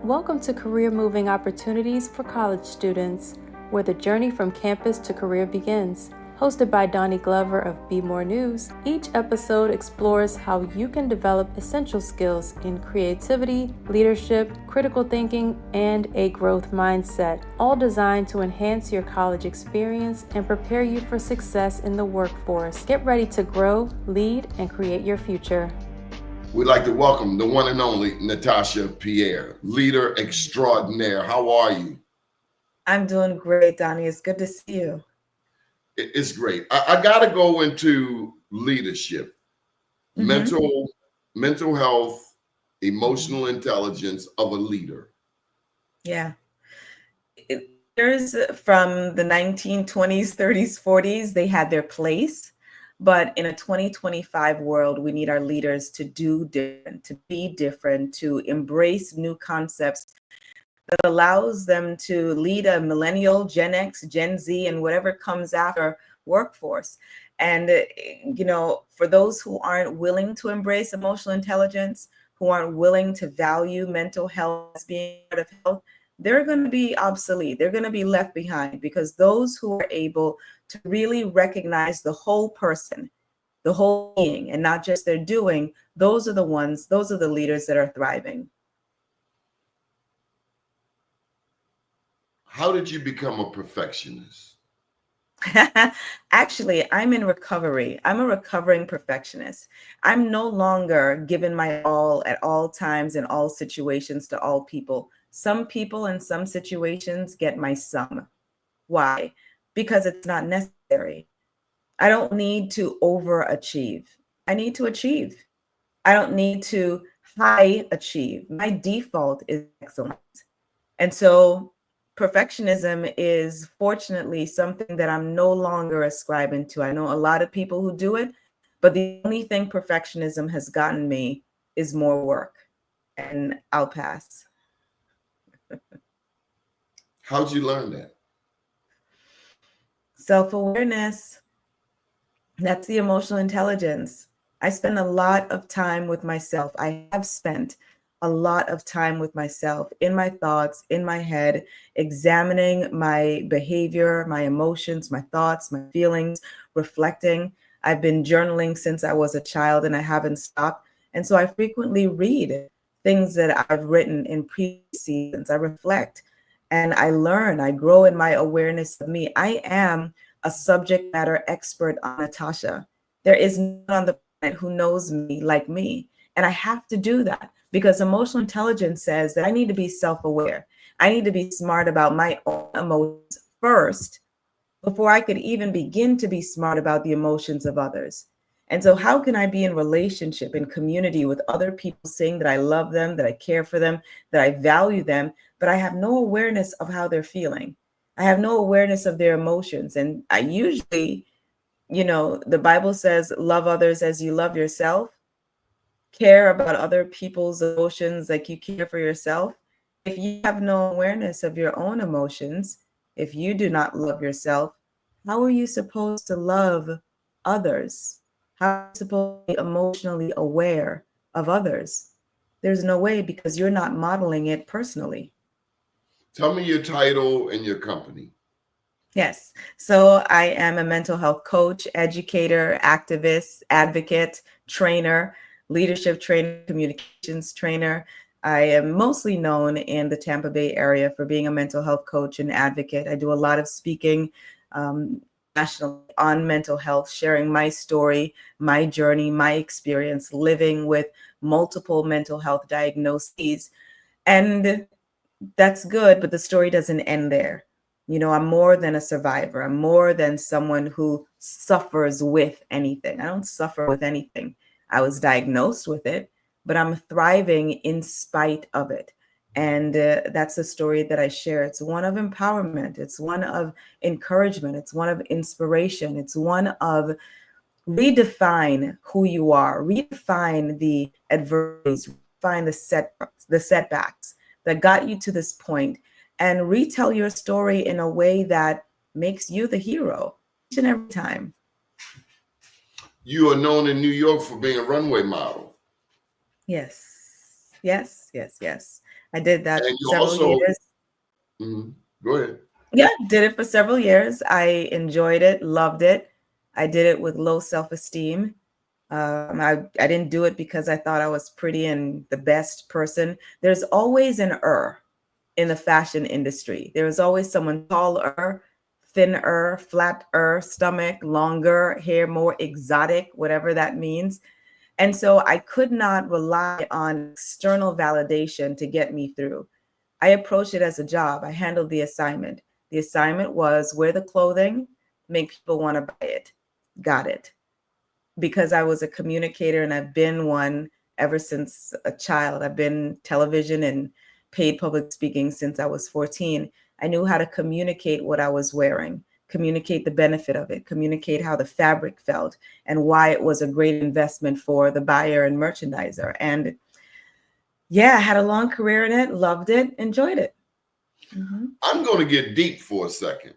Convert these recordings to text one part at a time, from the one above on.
Welcome to Career Moving Opportunities for College Students, where the journey from campus to career begins. Hosted by Donnie Glover of Be More News, each episode explores how you can develop essential skills in creativity, leadership, critical thinking, and a growth mindset, all designed to enhance your college experience and prepare you for success in the workforce. Get ready to grow, lead, and create your future. We'd like to welcome the one and only Natasha, Pierre, leader extraordinaire. How are you? I'm doing great, Donnie. It's good to see you. It's great. I got to go into leadership, mental health, emotional intelligence of a leader. Yeah. Leaders from the 1920s, 30s, 40s, they had their place. But in a 2025 world, we need our leaders to do different, to be different, to embrace new concepts that allows them to lead a millennial, Gen X, Gen Z, and whatever comes after workforce. And, for those who aren't willing to embrace emotional intelligence, who aren't willing to value mental health as being part of health, they're going to be obsolete. They're going to be left behind, because those who are able to really recognize the whole person, the whole being, and not just their doing, those are the leaders that are thriving. How did you become a perfectionist? Actually, I'm in recovery. I'm a recovering perfectionist. I'm no longer giving my all at all times in all situations to all people. Some people in some situations get my some. Why? Because it's not necessary. I don't need to overachieve. I need to achieve. I don't need to high achieve. My default is excellent. And so perfectionism is fortunately something that I'm no longer ascribing to. I know a lot of people who do it, but the only thing perfectionism has gotten me is more work. And I'll pass. How'd you learn that? Self-awareness. That's the emotional intelligence. I spend a lot of time with myself. I have spent a lot of time with myself, in my thoughts, in my head, examining my behavior, my emotions, my thoughts, my feelings, reflecting. I've been journaling since I was a child and I haven't stopped. And so I frequently read things that I've written in previous seasons. I reflect and I learn. I grow in my awareness of me. I am a subject matter expert on Natasha. There is no one on the planet who knows me like me. And I have to do that because emotional intelligence says that I need to be self-aware. I need to be smart about my own emotions first before I could even begin to be smart about the emotions of others. And so how can I be in relationship and community with other people, saying that I love them, that I care for them, that I value them, but I have no awareness of how they're feeling. I have no awareness of their emotions. And I usually, the Bible says, love others as you love yourself. Care about other people's emotions like you care for yourself. If you have no awareness of your own emotions, if you do not love yourself, how are you supposed to love others? How are you supposed to be emotionally aware of others? There's no way, because you're not modeling it personally. Tell me your title and your company. Yes. So I am a mental health coach, educator, activist, advocate, trainer, leadership trainer, communications trainer. I am mostly known in the Tampa Bay area for being a mental health coach and advocate. I do a lot of speaking nationally on mental health, sharing my story, my journey, my experience living with multiple mental health diagnoses. And that's good, but the story doesn't end there. I'm more than a survivor. I'm more than someone who suffers with anything. I don't suffer with anything. I was diagnosed with it, but I'm thriving in spite of it. And that's the story that I share. It's one of empowerment. It's one of encouragement. It's one of inspiration. It's one of redefine who you are, redefine the adversities, redefine the setbacks that got you to this point, and retell your story in a way that makes you the hero each and every time. You are known in New York for being a runway model. Yes, yes, yes, yes. I did that And for you several also, years. go ahead. Yeah, did it for several years. I enjoyed it, loved it. I did it with low self-esteem. I didn't do it because I thought I was pretty and the best person. There's always an in the fashion industry. There is always someone taller, thinner, flatter, stomach, longer, hair more exotic, whatever that means. And so I could not rely on external validation to get me through. I approached it as a job. I handled the assignment. The assignment was wear the clothing, make people want to buy it. Got it. Because I was a communicator and I've been one ever since a child. I've been television and paid public speaking since I was 14. I knew how to communicate what I was wearing, communicate the benefit of it, communicate how the fabric felt, and why it was a great investment for the buyer and merchandiser. And yeah, I had a long career in it, loved it, enjoyed it. I'm going to get deep for a second.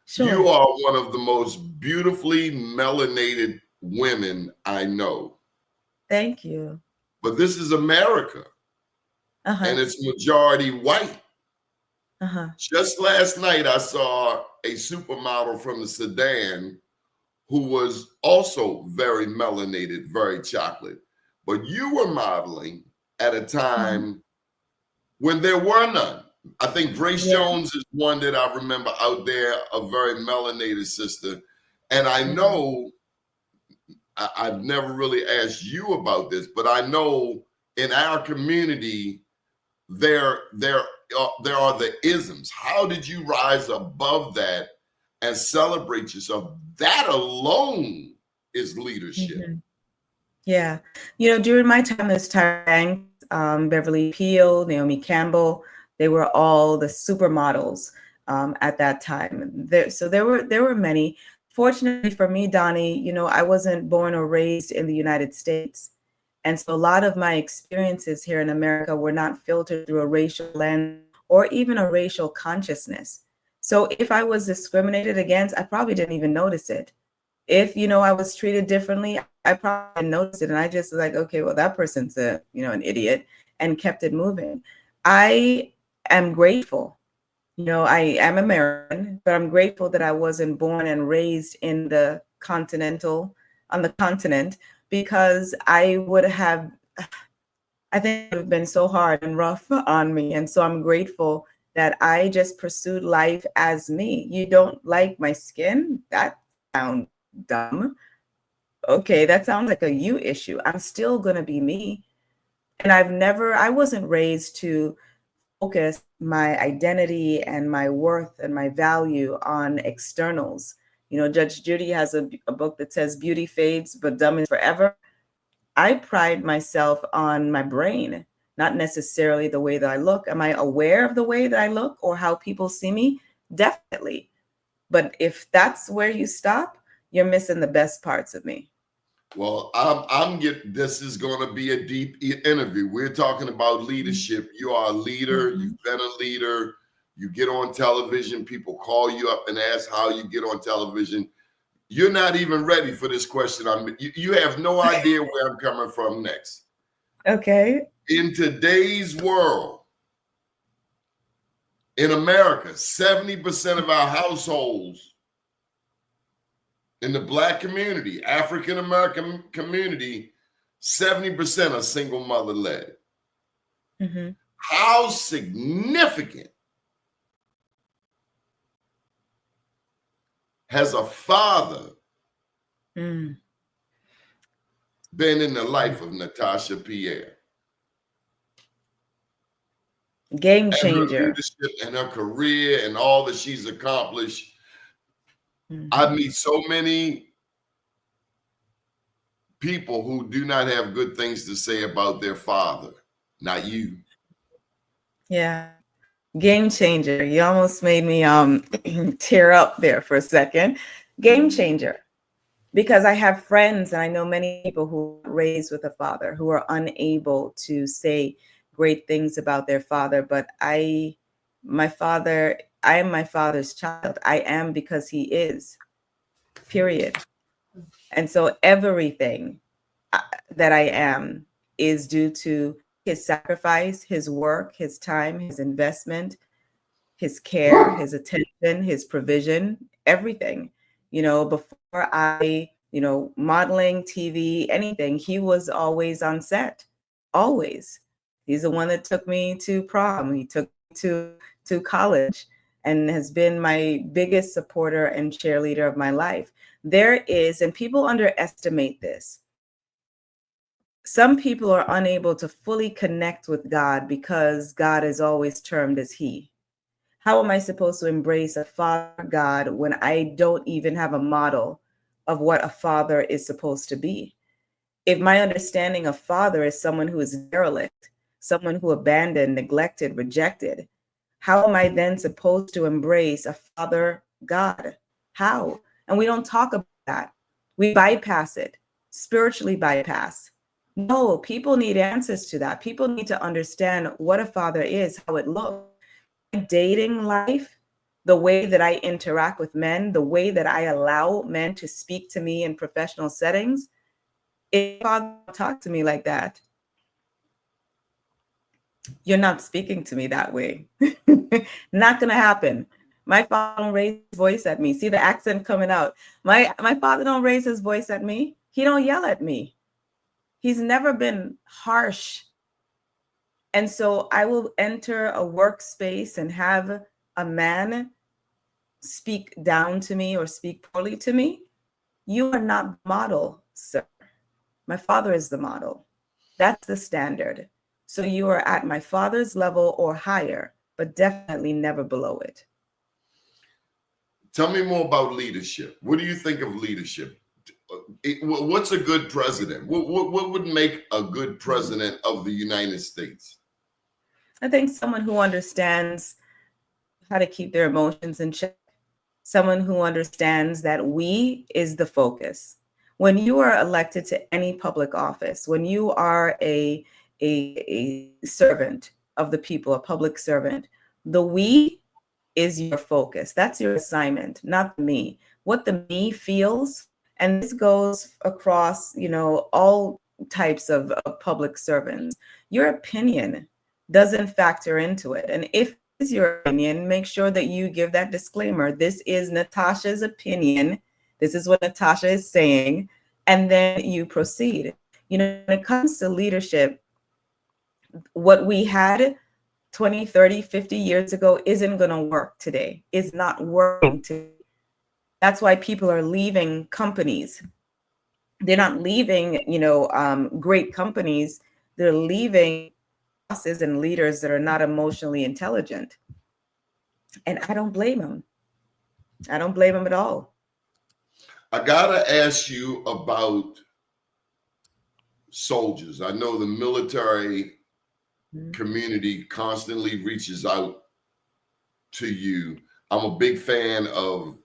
Sure. You are one of the most beautifully melanated women I know. Thank you. But this is America, and it's majority white. Just last night, I saw a supermodel from the Sudan who was also very melanated, very chocolate. But you were modeling at a time when there were none. I think Grace Jones is one that I remember out there, a very melanated sister. And I know, I've never really asked you about this, but I know in our community, there are the isms. How did you rise above that and celebrate yourself? That alone is leadership. Yeah. You know, during my time, there's Tyra Banks, Beverly Peel, Naomi Campbell. They were all the supermodels at that time. So there were many. Fortunately for me, Donnie, you know, I wasn't born or raised in the United States. And so a lot of my experiences here in America were not filtered through a racial lens or even a racial consciousness. So if I was discriminated against, I probably didn't even notice it. If, you know, I was treated differently, I probably didn't notice it. And I just was like, okay, well, that person's an idiot, and kept it moving. I am grateful. You know, I am American, but I'm grateful that I wasn't born and raised on the continent, because I think it would have been so hard and rough on me. And so I'm grateful that I just pursued life as me. You don't like my skin? That sounds dumb. Okay, that sounds like a you issue. I'm still going to be me. And I wasn't raised to focus my identity and my worth and my value on externals. You know, Judge Judy has a book that says beauty fades, but dumb is forever. I pride myself on my brain, not necessarily the way that I look. Am I aware of the way that I look or how people see me? Definitely. But if that's where you stop, you're missing the best parts of me. Well, this is going to be a deep interview. We're talking about leadership. You are a leader. You've been a leader. You get on television. People call you up and ask how you get on television. You're not even ready for this question. You have no idea where I'm coming from next. Okay. In today's world, in America, 70% of our households in the Black community, African American community, 70% are single mother led. How significant has a father been in the life of Natasha Pierre? Game changer. And her leadership and her career and all that she's accomplished. I meet so many people who do not have good things to say about their father, not you. Yeah. Game changer. You almost made me tear up there for a second. Game changer. Because I have friends and I know many people who were raised with a father who are unable to say great things about their father. But I am my father's child. I am because he is, period. And so everything that I am is due to his sacrifice, his work, his time, his investment, his care, his attention, his provision, everything. Before I, modeling, TV, anything, he was always on set, always. He's the one that took me to prom. He took me to college and has been my biggest supporter and cheerleader of my life. There is, and people underestimate this, some people are unable to fully connect with God because God is always termed as He. How am I supposed to embrace a father God when I don't even have a model of what a father is supposed to be? If my understanding of father is someone who is derelict, someone who abandoned, neglected, rejected, how am I then supposed to embrace a father God? How? And we don't talk about that. We bypass it, spiritually bypass. No, people need answers to that. People need to understand what a father is, how it looks. Dating life, the way that I interact with men, the way that I allow men to speak to me in professional settings, if father talk to me like that, you're not speaking to me that way. Not gonna happen. My father don't raise his voice at me. See the accent coming out. My father don't raise his voice at me. He don't yell at me. He's never been harsh. And so I will enter a workspace and have a man speak down to me or speak poorly to me. You are not the model, sir. My father is the model. That's the standard. So you are at my father's level or higher, but definitely never below it. Tell me more about leadership. What do you think of leadership? What's a good president? What would make a good president of the United States? I think someone who understands how to keep their emotions in check, someone who understands that we is the focus. When you are elected to any public office, when you are a servant of the people, a public servant, the we is your focus. That's your assignment, not the me. What the me feels, and this goes across, all types of public servants. Your opinion doesn't factor into it. And if it's your opinion, make sure that you give that disclaimer. This is Natasha's opinion. This is what Natasha is saying. And then you proceed. When it comes to leadership, what we had 20, 30, 50 years ago isn't going to work today. It's not working today. That's why people are leaving companies. They're not leaving, great companies. They're leaving bosses and leaders that are not emotionally intelligent. And I don't blame them. I don't blame them at all. I gotta ask you about soldiers. I know the military community constantly reaches out to you. I'm a big fan of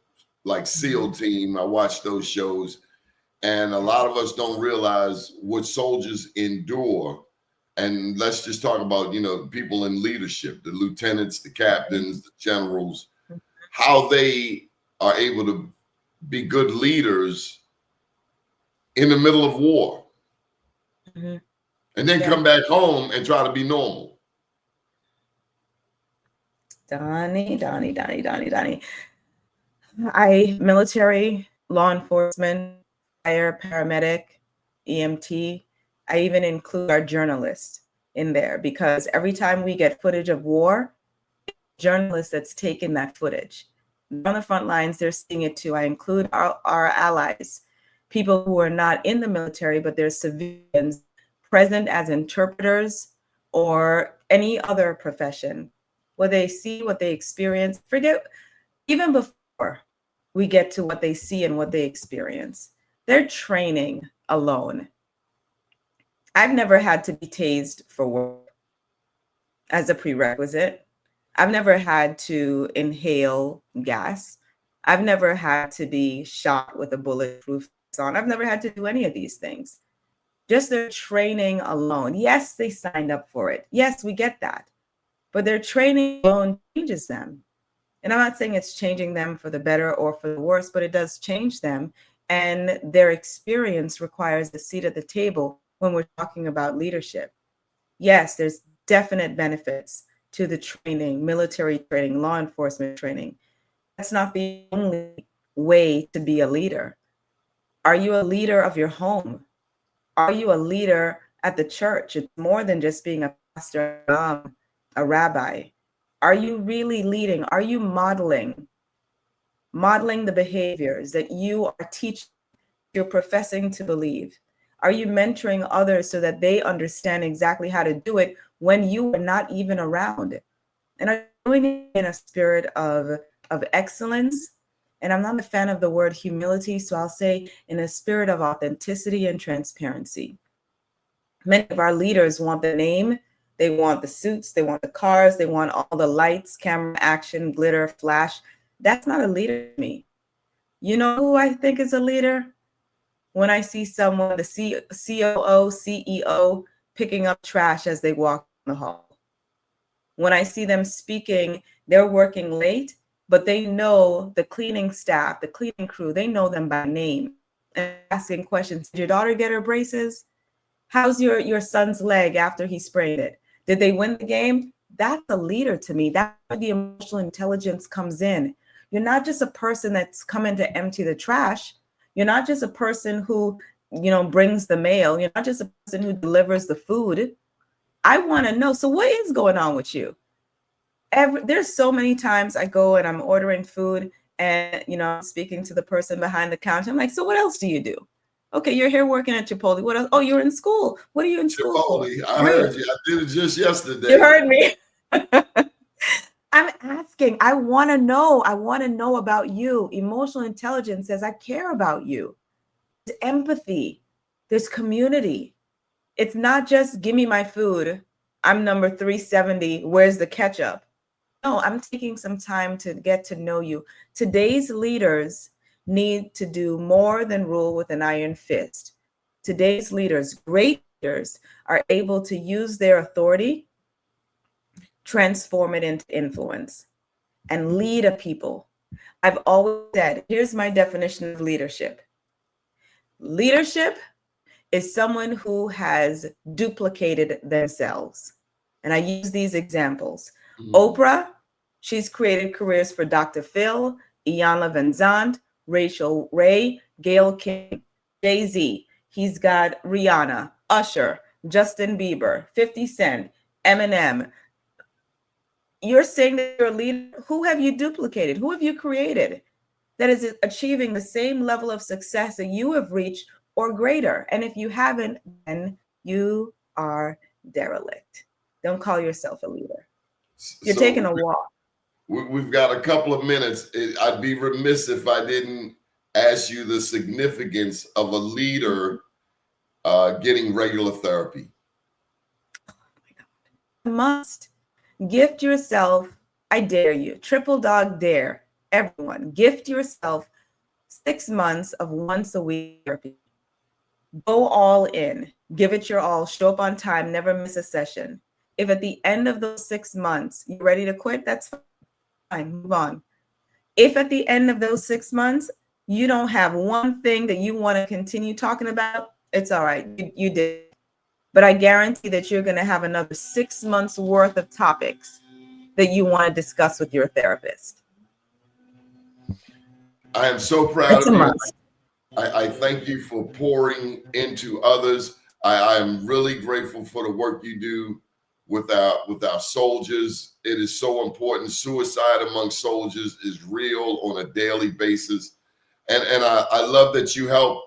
like SEAL Team. I watch those shows, and a lot of us don't realize what soldiers endure. And let's just talk about, people in leadership, the lieutenants, the captains, the generals, how they are able to be good leaders in the middle of war. And then come back home and try to be normal. Donnie. Military, law enforcement, fire, paramedic, EMT. I even include our journalist in there because every time we get footage of war, journalist that's taken that footage. On the front lines, they're seeing it too. I include our allies, people who are not in the military, but they're civilians present as interpreters or any other profession. What they see, what they experience, forget even before we get to what they see and what they experience. They're training alone. I've never had to be tased for work as a prerequisite. I've never had to inhale gas. I've never had to be shot with a bulletproof vest on. I've never had to do any of these things. Just their training alone. Yes, they signed up for it. Yes, we get that. But their training alone changes them. And I'm not saying it's changing them for the better or for the worse, but it does change them. And their experience requires a seat at the table when we're talking about leadership. Yes, there's definite benefits to the training, military training, law enforcement training. That's not the only way to be a leader. Are you a leader of your home? Are you a leader at the church? It's more than just being a pastor, a rabbi. Are you really leading? Are you modeling the behaviors that you are teaching, you're professing to believe? Are you mentoring others so that they understand exactly how to do it when you are not even around? And are you doing it in a spirit of excellence? And I'm not a fan of the word humility, so I'll say in a spirit of authenticity and transparency. Many of our leaders want the name, they want the suits, they want the cars, they want all the lights, camera, action, glitter, flash. That's not a leader to me. You know who I think is a leader? When I see someone, the COO, CEO, picking up trash as they walk in the hall. When I see them speaking, they're working late, but they know the cleaning staff, the cleaning crew, they know them by name and asking questions. Did your daughter get her braces? How's your son's leg after he sprained it? Did they win the game? That's a leader to me. That's where the emotional intelligence comes in. You're not just a person that's coming to empty the trash. You're not just a person who, brings the mail. You're not just a person who delivers the food. I want to know, so what is going on with you? There's so many times I go and I'm ordering food and, I'm speaking to the person behind the counter. I'm like, so what else do you do? Okay, you're here working at Chipotle. What else? Oh, you're in school. What are you in school for? I heard you. I did it just yesterday. You heard me. I'm asking. I want to know. I want to know about you. Emotional intelligence says I care about you. There's empathy. There's community. It's not just give me my food. I'm number 370. Where's the ketchup? No, I'm taking some time to get to know you. Today's leaders need to do more than rule with an iron fist. Today's leaders, great leaders, are able to use their authority, transform it into influence, and lead a people. I've always said, here's my definition of leadership. Leadership is someone who has duplicated themselves. And I use these examples. Oprah, she's created careers for Dr. Phil, Iyanla Vanzant, Rachel Ray, Gail King, Jay-Z. He's got Rihanna, Usher, Justin Bieber, 50 Cent, Eminem. You're saying that you're a leader. Who have you duplicated? Who have you created that is achieving the same level of success that you have reached or greater? And if you haven't, then you are derelict. Don't call yourself a leader. You're taking a walk. We've got a couple of minutes. I'd be remiss if I didn't ask you the significance of a leader getting regular therapy. Oh my God. You must gift yourself. I dare you. Triple dog dare. Everyone, gift yourself 6 months of once a week therapy. Go all in. Give it your all. Show up on time. Never miss a session. If at the end of those 6 months you're ready to quit, that's fine. Move on. If at the end of those 6 months you don't have one thing that you want to continue talking about, it's all right. You did. But I guarantee that you're going to have another 6 months worth of topics that you want to discuss with your therapist. I am so proud of you. I thank you for pouring into others. I am really grateful for the work you do with our soldiers. It is so important. Suicide among soldiers is real on a daily basis. And I love that you help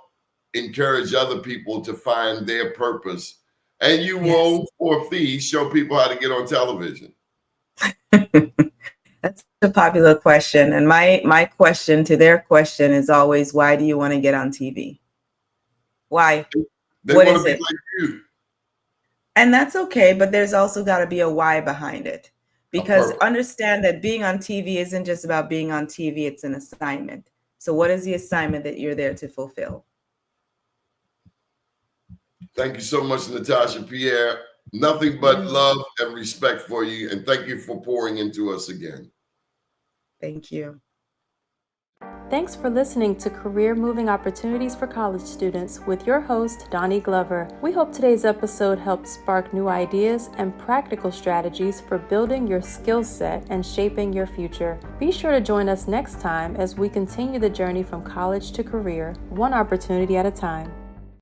encourage other people to find their purpose. And you will, for a fee, show people how to get on television. That's a popular question. And my question to their question is always, why do you want to get on TV? Why? They want to be like you. And that's okay, but there's also got to be a why behind it. Because understand that being on TV isn't just about being on TV, it's an assignment. So what is the assignment that you're there to fulfill? Thank you so much, Natasha. Pierre, nothing but love and respect for you. And thank you for pouring into us again. Thank you. Thanks for listening to Career Moving Opportunities for College Students with your host, Donnie Glover. We hope today's episode helped spark new ideas and practical strategies for building your skill set and shaping your future. Be sure to join us next time as we continue the journey from college to career, one opportunity at a time.